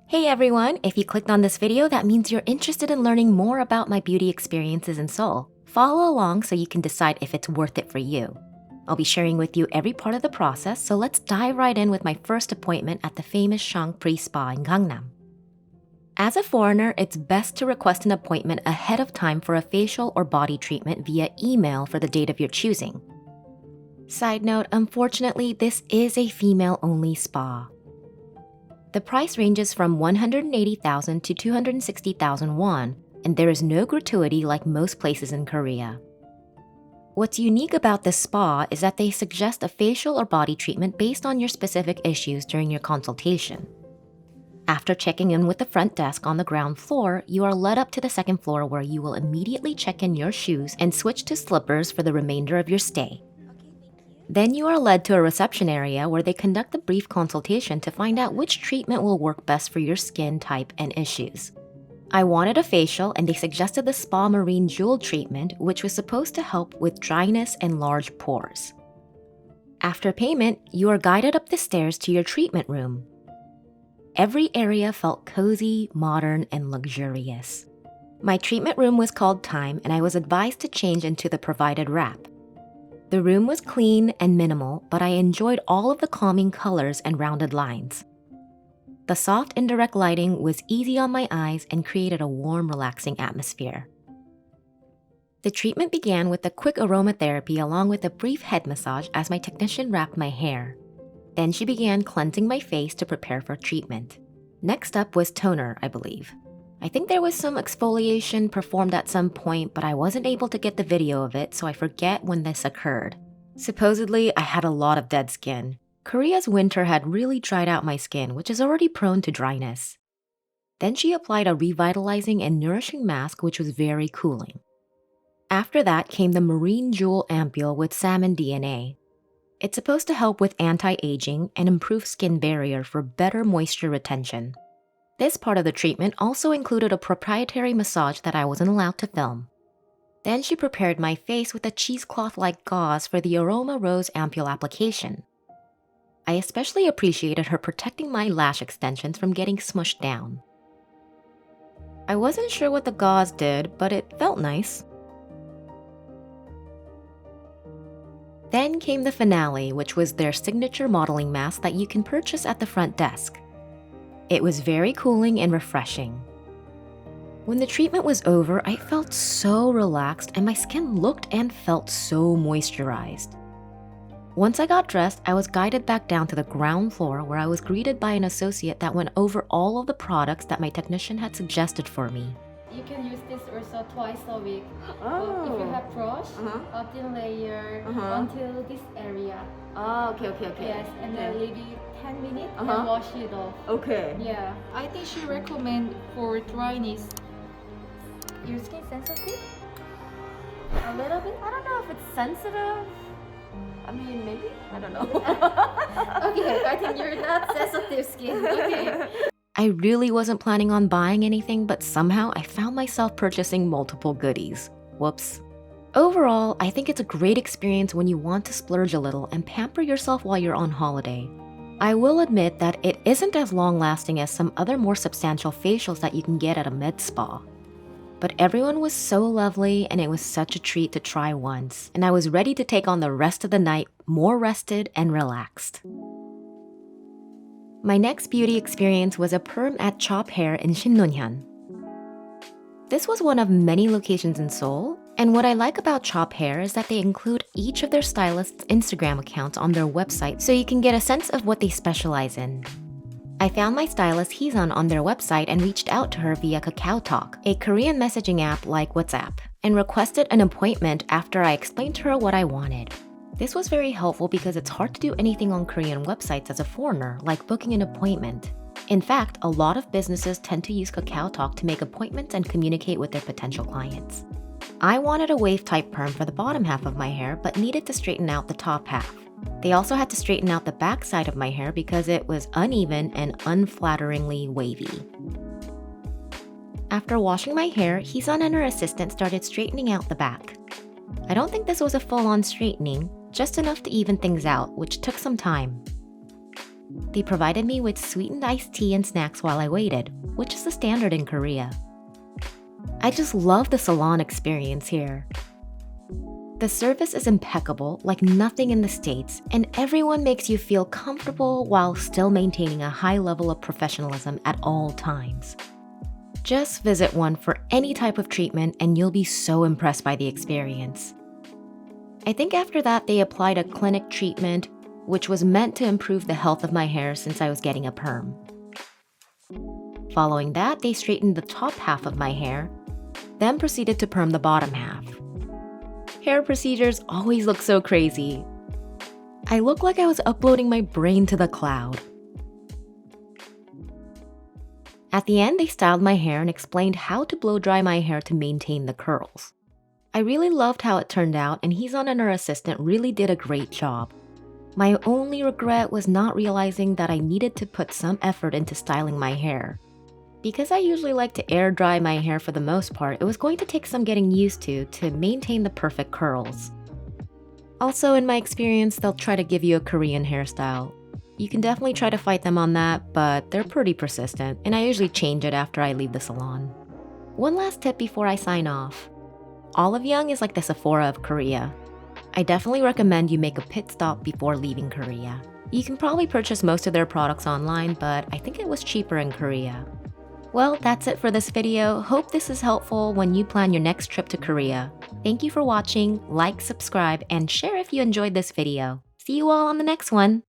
Hey everyone, if you clicked on this video, that means you're interested in learning more about my beauty experiences in Seoul. Follow along so you can decide if it's worth it for you. I'll be sharing with you every part of the process, so let's dive right in with my first appointment at the famous Shangpree Spa in Gangnam. As a foreigner, it's best to request an appointment ahead of time for a facial or body treatment via email for the date of your choosing. Side note, unfortunately, this is a female-only spa. The price ranges from 180,000 to 260,000 won, and there is no gratuity like most places in Korea. What's unique about this spa is that they suggest a facial or body treatment based on your specific issues during your consultation. After checking in with the front desk on the ground floor, you are led up to the second floor where you will immediately check in your shoes and switch to slippers for the remainder of your stay. Then you are led to a reception area where they conduct a brief consultation to find out which treatment will work best for your skin type and issues. I wanted a facial and they suggested the Spa Marine Jewel treatment, which was supposed to help with dryness and large pores. After payment, you are guided up the stairs to your treatment room. Every area felt cozy, modern, and luxurious. My treatment room was called Time and I was advised to change into the provided wrap. The room was clean and minimal, but I enjoyed all of the calming colors and rounded lines. The soft indirect lighting was easy on my eyes and created a warm, relaxing atmosphere. The treatment began with a quick aromatherapy along with a brief head massage as my technician wrapped my hair. Then she began cleansing my face to prepare for treatment. Next up was toner, I believe. I think there was some exfoliation performed at some point, but I wasn't able to get the video of it, so I forget when this occurred. Supposedly, I had a lot of dead skin. Korea's winter had really dried out my skin, which is already prone to dryness. Then she applied a revitalizing and nourishing mask, which was very cooling. After that came the Marine Jewel Ampule with salmon DNA. It's supposed to help with anti-aging and improve skin barrier for better moisture retention. This part of the treatment also included a proprietary massage that I wasn't allowed to film. Then she prepared my face with a cheesecloth-like gauze for the Aroma Rose Ampule application. I especially appreciated her protecting my lash extensions from getting smushed down. I wasn't sure what the gauze did, but it felt nice. Then came the finale, which was their signature modeling mask that you can purchase at the front desk. It was very cooling and refreshing. When the treatment was over, I felt so relaxed and my skin looked and felt so moisturized. Once I got dressed, I was guided back down to the ground floor where I was greeted by an associate that went over all of the products that my technician had suggested for me. You can use this also twice a week. Oh. If you have brush, Uh-huh. a thin layer Uh-huh. until this area. Ah, okay. Yes, and then leave it 10 minutes Uh-huh. and wash it off. Okay. Yeah, I think she recommend for dryness. Your skin sensitive? A little bit? I don't know if it's sensitive. I mean, maybe. I don't know. Okay, I think you're not sensitive skin. Okay. I really wasn't planning on buying anything, but somehow I found myself purchasing multiple goodies. Whoops. Overall, I think it's a great experience when you want to splurge a little and pamper yourself while you're on holiday. I will admit that it isn't as long-lasting as some other more substantial facials that you can get at a med spa. But everyone was so lovely and it was such a treat to try once, and I was ready to take on the rest of the night more rested and relaxed. My next beauty experience was a perm at Chop Hair in Shinnonhyun. This was one of many locations in Seoul, and what I like about Chop Hair is that they include each of their stylists' Instagram accounts on their website so you can get a sense of what they specialize in. I found my stylist Heesun on their website and reached out to her via KakaoTalk, a Korean messaging app like WhatsApp, and requested an appointment after I explained to her what I wanted. This was very helpful because it's hard to do anything on Korean websites as a foreigner, like booking an appointment. In fact, a lot of businesses tend to use KakaoTalk to make appointments and communicate with their potential clients. I wanted a wave-type perm for the bottom half of my hair, but needed to straighten out the top half. They also had to straighten out the back side of my hair because it was uneven and unflatteringly wavy. After washing my hair, Heesun and her assistant started straightening out the back. I don't think this was a full-on straightening, just enough to even things out, which took some time. They provided me with sweetened iced tea and snacks while I waited, which is the standard in Korea. I just love the salon experience here. The service is impeccable, like nothing in the States, and everyone makes you feel comfortable while still maintaining a high level of professionalism at all times. Just visit one for any type of treatment and you'll be so impressed by the experience. I think after that they applied a clinic treatment, which was meant to improve the health of my hair since I was getting a perm. Following that, they straightened the top half of my hair, then proceeded to perm the bottom half. Hair procedures always look so crazy. I look like I was uploading my brain to the cloud. At the end, they styled my hair and explained how to blow dry my hair to maintain the curls. I really loved how it turned out, and Heesun and her assistant really did a great job. My only regret was not realizing that I needed to put some effort into styling my hair. Because I usually like to air dry my hair for the most part, it was going to take some getting used to maintain the perfect curls. Also, in my experience, they'll try to give you a Korean hairstyle. You can definitely try to fight them on that, but they're pretty persistent, and I usually change it after I leave the salon. One last tip before I sign off. Olive Young is like the Sephora of Korea. I definitely recommend you make a pit stop before leaving Korea. You can probably purchase most of their products online, but I think it was cheaper in Korea. Well, that's it for this video. Hope this is helpful when you plan your next trip to Korea. Thank you for watching, like, subscribe, and share if you enjoyed this video. See you all on the next one!